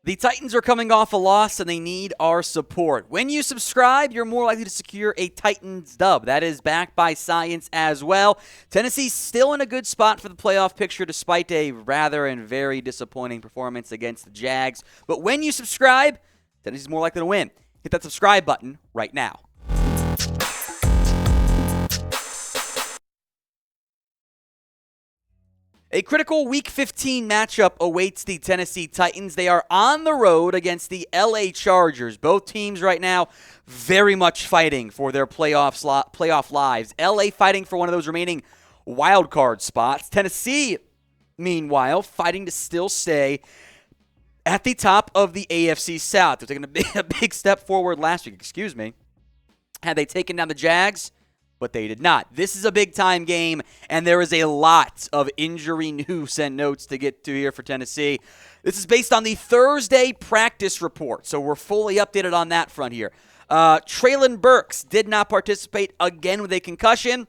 The Titans are coming off a loss, and they need our support. When you subscribe, you're more likely to secure a Titans dub. That is backed by science as well. Tennessee's still in a good spot for the playoff picture despite a rather and very disappointing performance against the Jags. But when you subscribe, Tennessee's more likely to win. Hit that subscribe button right now. A critical Week 15 matchup awaits the Tennessee Titans. They are on the road against the LA Chargers. Both teams right now very much fighting for their playoff lives. LA fighting for one of those remaining wild card spots. Tennessee, meanwhile, fighting to still stay at the top of the AFC South. They're taking a big step forward last week. Had they taken down the Jags? But they did not. This is a big-time game, and there is a lot of injury news and notes to get to here for Tennessee. This is based on the Thursday practice report, so we're fully updated on that front here. Treylon Burks did not participate again with a concussion.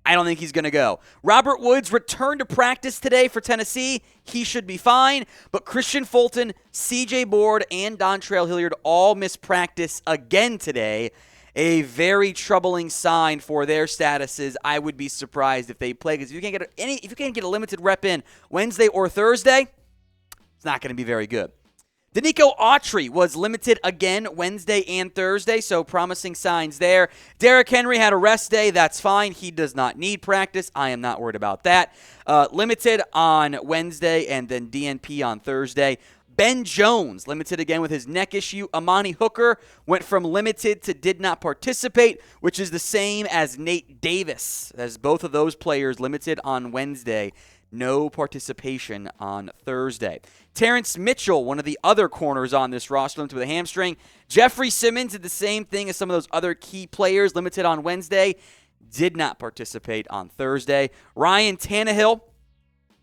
I don't think he's going to go. Robert Woods returned to practice today for Tennessee. He should be fine. But Christian Fulton, C.J. Board, and Dontrell Hilliard all missed practice again today. A very troubling sign for their statuses. I would be surprised if they play, because if you can't get a limited rep in Wednesday or Thursday, it's not going to be very good. Danico Autry was limited again Wednesday and Thursday, so promising signs there. Derrick Henry had a rest day. That's fine. He does not need practice. I am not worried about that. Limited on Wednesday and then DNP on Thursday. Ben Jones, limited again with his neck issue. Amani Hooker went from limited to did not participate, which is the same as Nate Davis, as both of those players limited on Wednesday. No participation on Thursday. Terrence Mitchell, one of the other corners on this roster, limited with a hamstring. Jeffrey Simmons did the same thing as some of those other key players, limited on Wednesday. Did not participate on Thursday. Ryan Tannehill,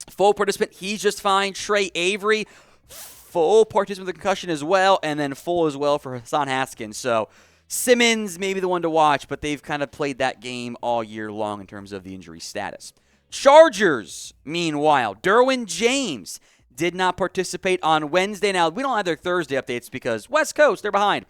full participant. He's just fine. Trey Avery, full participant with a concussion as well, and then full as well for Hassan Haskins. So Simmons may be the one to watch, but they've kind of played that game all year long in terms of the injury status. Chargers, meanwhile, Derwin James did not participate on Wednesday. Now, we don't have their Thursday updates because West Coast, they're behind.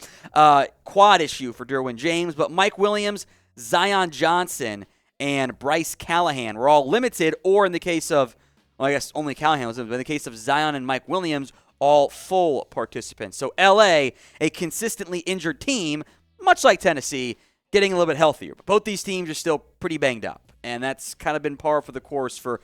Quad issue for Derwin James, but Mike Williams, Zion Johnson, and Bryce Callahan were all limited, or in the case of, well, I guess only Callahan was limited, but in the case of Zion and Mike Williams, all full participants. So LA, a consistently injured team, much like Tennessee, getting a little bit healthier. But both these teams are still pretty banged up. And that's kind of been par for the course for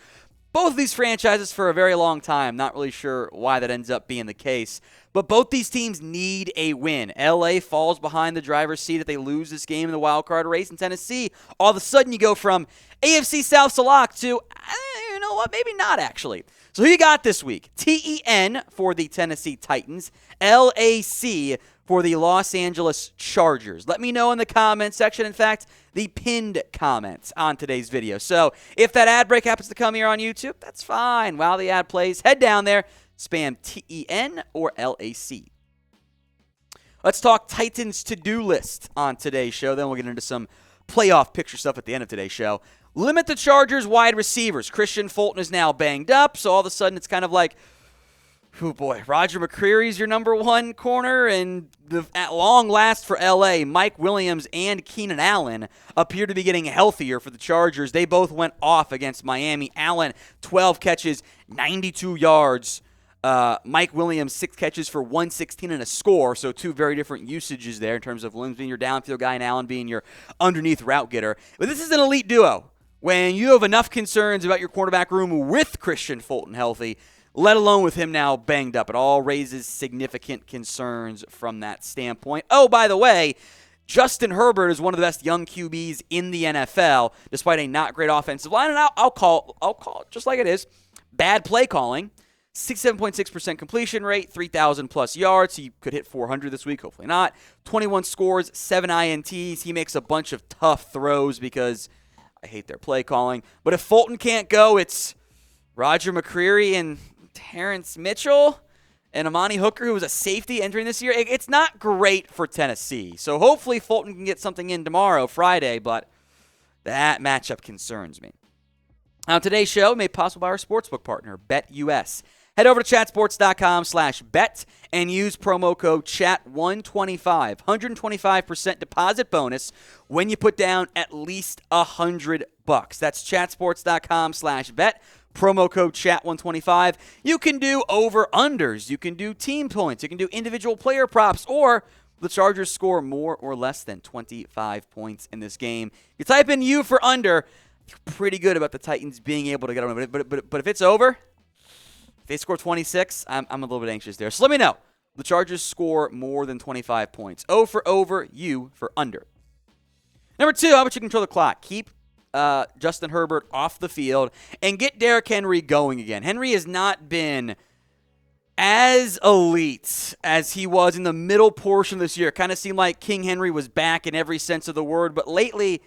both of these franchises for a very long time. Not really sure why that ends up being the case. But both these teams need a win. LA falls behind the driver's seat if they lose this game in the wild card race. In Tennessee, all of a sudden you go from AFC South to lock to, you know what, maybe not actually. So who you got this week? TEN for the Tennessee Titans. LAC for the Los Angeles Chargers. Let me know in the comment section. In fact, the pinned comments on today's video. So if that ad break happens to come here on YouTube, that's fine. While the ad plays, head down there, spam TEN or LAC. Let's talk Titans to-do list on today's show. Then we'll get into some playoff picture stuff at the end of today's show. Limit the Chargers wide receivers. Christian Fulton is now banged up, so all of a sudden it's kind of like, oh boy, Roger McCreary's your number one corner, and at long last for LA, Mike Williams and Keenan Allen appear to be getting healthier for the Chargers. They both went off against Miami. Allen, 12 catches, 92 yards. Mike Williams, 6 catches for 116 and a score, so two very different usages there in terms of Williams being your downfield guy and Allen being your underneath route getter. But this is an elite duo. When you have enough concerns about your quarterback room with Christian Fulton healthy, let alone with him now banged up, it all raises significant concerns from that standpoint. Oh, by the way, Justin Herbert is one of the best young QBs in the NFL, despite a not great offensive line, and I'll call it just like it is. Bad play calling. 67.6% completion rate, 3,000 plus yards. He could hit 400 this week, hopefully not. 21 scores, 7 INTs. He makes a bunch of tough throws because I hate their play calling. But if Fulton can't go, it's Roger McCreary and Terrence Mitchell and Amani Hooker, who was a safety entering this year. It's not great for Tennessee. So hopefully Fulton can get something in tomorrow, Friday, but that matchup concerns me. Now, today's show made possible by our sportsbook partner, BetUS. Head over to chatsports.com/bet and use promo code CHAT125. 125% deposit bonus when you put down at least $100. That's chatsports.com/bet. Promo code CHAT125. You can do over-unders. You can do team points. You can do individual player props, or the Chargers score more or less than 25 points in this game. You type in U for under, you're pretty good about the Titans being able to get on. But if it's over, if they score 26, I'm a little bit anxious there. So let me know. The Chargers score more than 25 points. O for over, U for under. Number 2, how about you control the clock? Keep Justin Herbert off the field and get Derrick Henry going again. Henry has not been as elite as he was in the middle portion of this year. It kind of seemed like King Henry was back in every sense of the word, but lately,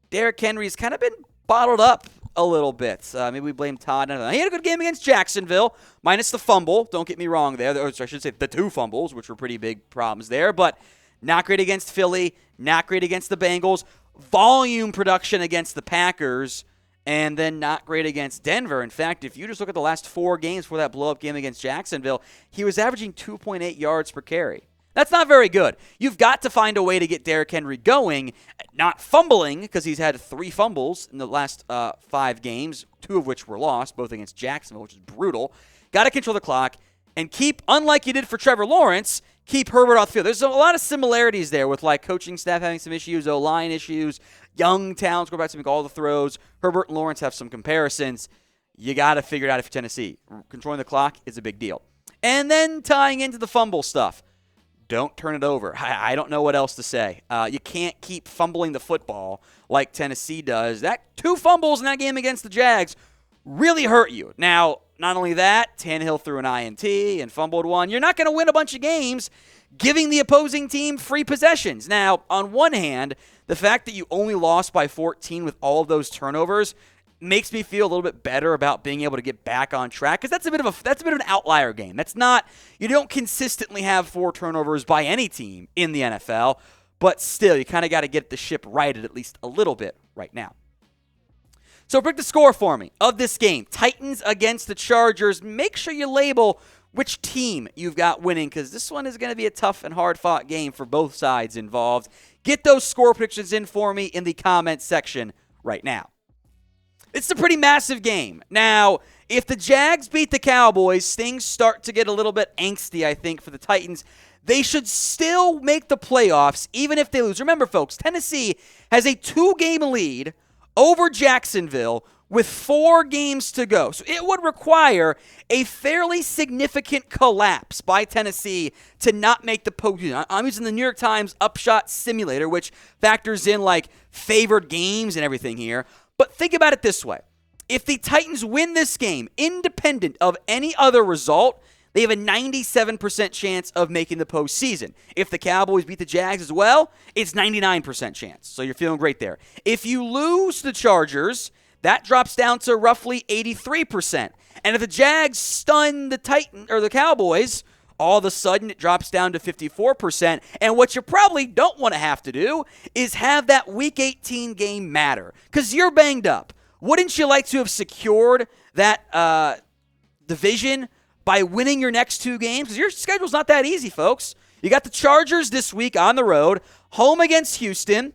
Derrick Henry's kind of been bottled up a little bit. Maybe we blame Todd. He had a good game against Jacksonville, minus the fumble. Don't get me wrong there. Or I should say the 2 fumbles, which were pretty big problems there, but not great against Philly, not great against the Bengals. Volume production against the Packers, and then not great against Denver. In fact, if you just look at the last 4 games for that blow-up game against Jacksonville, he was averaging 2.8 yards per carry. That's not very good. You've got to find a way to get Derrick Henry going, not fumbling, because he's had 3 fumbles in the last 5 games, 2 of which were lost, both against Jacksonville, which is brutal. Got to control the clock and keep, unlike you did for Trevor Lawrence, keep Herbert off the field. There's a lot of similarities there with like coaching staff having some issues, O-line issues, young talents quarterbacks to make all the throws. Herbert and Lawrence have some comparisons. You got to figure it out if you're Tennessee. Controlling the clock is a big deal. And then tying into the fumble stuff. Don't turn it over. I don't know what else to say. You can't keep fumbling the football like Tennessee does. That 2 fumbles in that game against the Jags really hurt you. Now, not only that, Tannehill threw an INT and fumbled 1. You're not going to win a bunch of games giving the opposing team free possessions. Now, on one hand, the fact that you only lost by 14 with all of those turnovers makes me feel a little bit better about being able to get back on track, because that's a bit of an outlier game. That's not, you don't consistently have 4 turnovers by any team in the NFL, but still, you kind of got to get the ship righted at least a little bit right now. So pick the score for me of this game. Titans against the Chargers. Make sure you label which team you've got winning, because this one is going to be a tough and hard-fought game for both sides involved. Get those score predictions in for me in the comments section right now. It's a pretty massive game. Now, if the Jags beat the Cowboys, things start to get a little bit angsty, I think, for the Titans. They should still make the playoffs, even if they lose. Remember, folks, Tennessee has a 2-game lead over Jacksonville with 4 games to go. So it would require a fairly significant collapse by Tennessee to not make the postseason. I'm using the New York Times Upshot Simulator, which factors in like favored games and everything here. But think about it this way. If the Titans win this game, independent of any other result, they have a 97% chance of making the postseason. If the Cowboys beat the Jags as well, it's 99% chance. So you're feeling great there. If you lose the Chargers, that drops down to roughly 83%. And if the Jags stun the the Cowboys, all of a sudden it drops down to 54%. And what you probably don't want to have to do is have that Week 18 game matter, because you're banged up. Wouldn't you like to have secured that division by winning your next 2 games? Because your schedule's not that easy, folks. You got the Chargers this week on the road, home against Houston,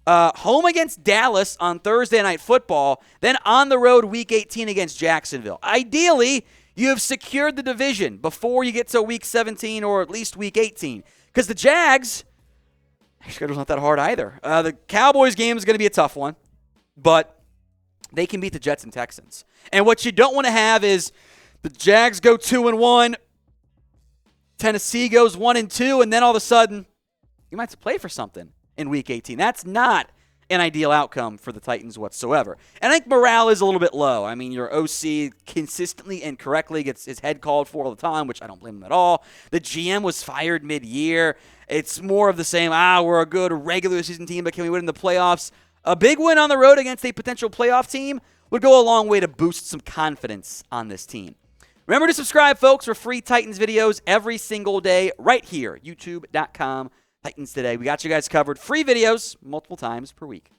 home against Dallas on Thursday Night Football, then on the road Week 18 against Jacksonville. Ideally, you have secured the division before you get to Week 17 or at least Week 18. Because the Jags, their schedule's not that hard either. The Cowboys game is going to be a tough one, but they can beat the Jets and Texans. And what you don't want to have is the Jags go 2-1, Tennessee goes 1-2, and then all of a sudden, you might have to play for something in Week 18. That's not an ideal outcome for the Titans whatsoever. And I think morale is a little bit low. I mean, your OC consistently and correctly gets his head called for all the time, which I don't blame him at all. The GM was fired mid-year. It's more of the same, we're a good regular season team, but can we win in the playoffs? A big win on the road against a potential playoff team would go a long way to boost some confidence on this team. Remember to subscribe, folks, for free Titans videos every single day right here, youtube.com, Titans Today. We got you guys covered. Free videos multiple times per week.